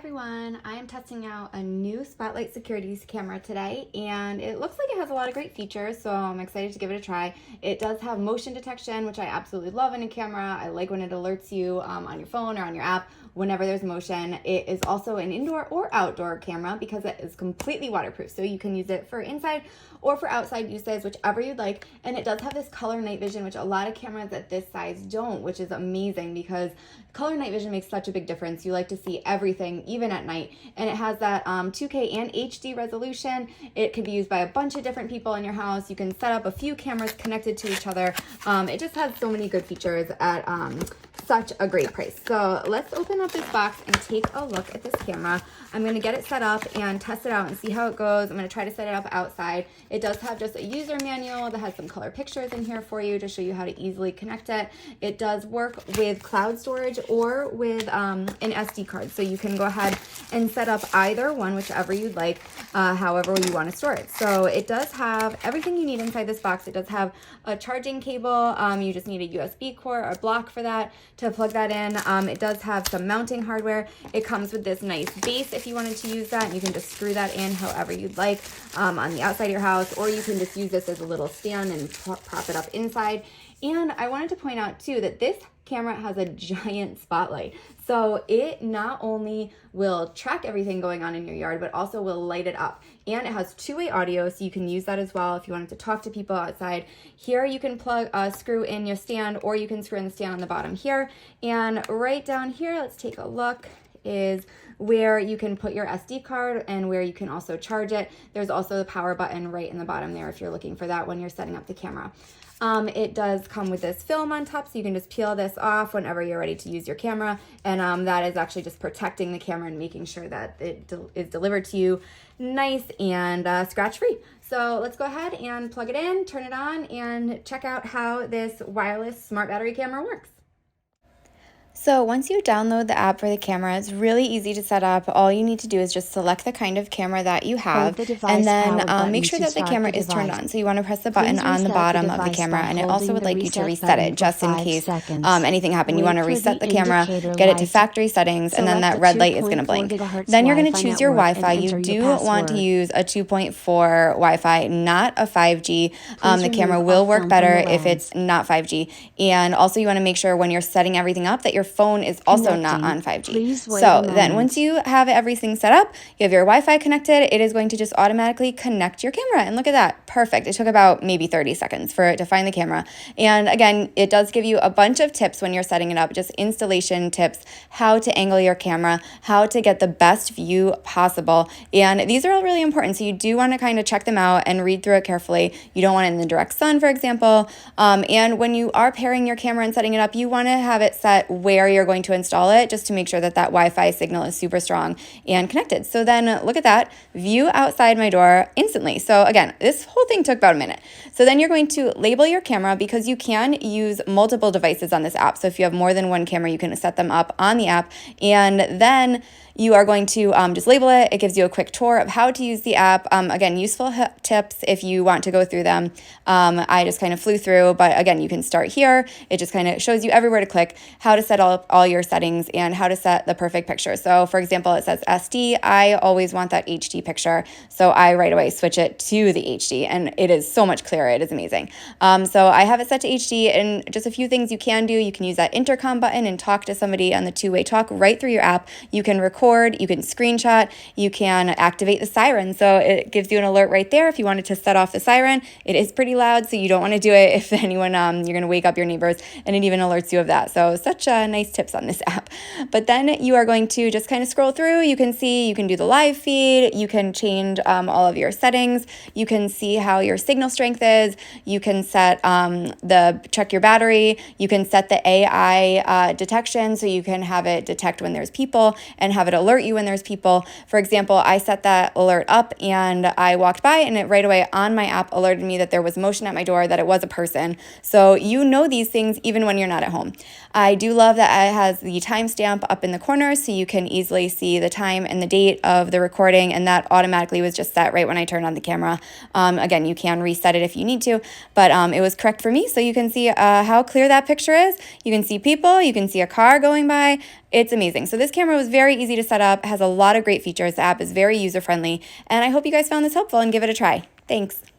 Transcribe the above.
Everyone, I am testing out a new Spotlight security camera today, and it looks like it has a lot of great features, so I'm excited to give it a try. It does have motion detection, which I absolutely love in a camera. I like when it alerts you on your phone or on your app whenever there's motion. It is also an indoor or outdoor camera because it is completely waterproof, so you can use it for inside or for outside uses, whichever you'd like. And it does have this color night vision, which a lot of cameras at this size don't, which is amazing because color night vision makes such a big difference. You like to see everything, even at night. And it has that 2K and HD resolution. It could be used by a bunch of different people in your house. You can set up a few cameras connected to each other. It just has so many good features at such a great price. So let's open up this box and take a look at this camera. I'm going to get it set up and test it out and see how it goes. I'm going to try to set it up outside. It does have just a user manual that has some color pictures in here for you to show you how to easily connect it. It does work with cloud storage or with an SD card. So you can go ahead and set up either one, whichever you'd like, however you want to store it. So it does have everything you need inside this box. It does have a charging cable. You just need a USB cord or block for that to plug that in. It does have some mounting hardware. It comes with this nice base if you wanted to use that. You can just screw that in however you'd like on the outside of your house, or you can just use this as a little stand and prop it up inside. And I wanted to point out too that this camera has a giant spotlight. So it not only will track everything going on in your yard, but also will light it up. And it has two-way audio, so you can use that as well if you wanted to talk to people outside. Here you can screw in your stand, or you can screw in the stand on the bottom here. And right down here, let's take a look, is where you can put your SD card and where you can also charge it. There's also the power button right in the bottom there if you're looking for that when you're setting up the camera. It does come with this film on top, so you can just peel this off whenever you're ready to use your camera, and that is actually just protecting the camera and making sure that it is delivered to you nice and scratch-free. So let's go ahead and plug it in, turn it on, and check out how this wireless smart battery camera works. So once you download the app for the camera, it's really easy to set up. All you need to do is just select the kind of camera that you have, and then make sure that the camera is turned on. So you want to press the button on the bottom of the camera, and it also would like you to reset it just in case anything happened. You want to reset the camera, get it to factory settings, and then that red light is going to blink. Then you're going to choose your Wi-Fi. You do want to use a 2.4 Wi-Fi, not a 5G. The camera will work better if it's not 5G. And also you want to make sure when you're setting everything up that your phone is also not on 5G. So then once you have everything set up, you have your Wi-Fi connected, it is going to just automatically connect your camera. And look at that. Perfect. It took about maybe 30 seconds for it to find the camera. And again, it does give you a bunch of tips when you're setting it up, just installation tips, how to angle your camera, how to get the best view possible. And these are all really important. So you do want to kind of check them out and read through it carefully. You don't want it in the direct sun, for example. And when you are pairing your camera and setting it up, you want to have it set where you're going to install it, just to make sure that that Wi-Fi signal is super strong and connected. So then look at that, view outside my door instantly. So again, this whole thing took about a minute. So then you're going to label your camera, because you can use multiple devices on this app. So if you have more than one camera, you can set them up on the app, and then you are going to just label it. It gives you a quick tour of how to use the app. Again, useful tips if you want to go through them. I just kind of flew through, but again, you can start here. It just kind of shows you everywhere to click, how to set up all your settings, and how to set the perfect picture. So for example, it says SD. I always want that HD picture. So I right away switch it to the HD, and it is so much clearer. It is amazing. So I have it set to HD, and just a few things you can do. You can use that intercom button and talk to somebody on the two-way talk right through your app. You can record, you can screenshot, you can activate the siren. So it gives you an alert right there if you wanted to set off the siren. It is pretty loud, so you don't want to do it if anyone, you're going to wake up your neighbors, and it even alerts you of that. So such nice tips on this app. But then you are going to just kind of scroll through. You can see, you can do the live feed, you can change all of your settings, you can see how your signal strength is, you can set check your battery, you can set the AI detection, so you can have it detect when there's people and have it alert you when there's people. For example, I set that alert up, and I walked by, and it right away on my app alerted me that there was motion at my door, that it was a person. So you know these things even when you're not at home. I do love that it has the timestamp up in the corner so you can easily see the time and the date of the recording, and that automatically was just set right when I turned on the camera. Again, you can reset it if you need to, but it was correct for me, so you can see how clear that picture is. You can see people, you can see a car going by. It's amazing. So this camera was very easy to set up, has a lot of great features. The app is very user-friendly, and I hope you guys found this helpful and give it a try. Thanks.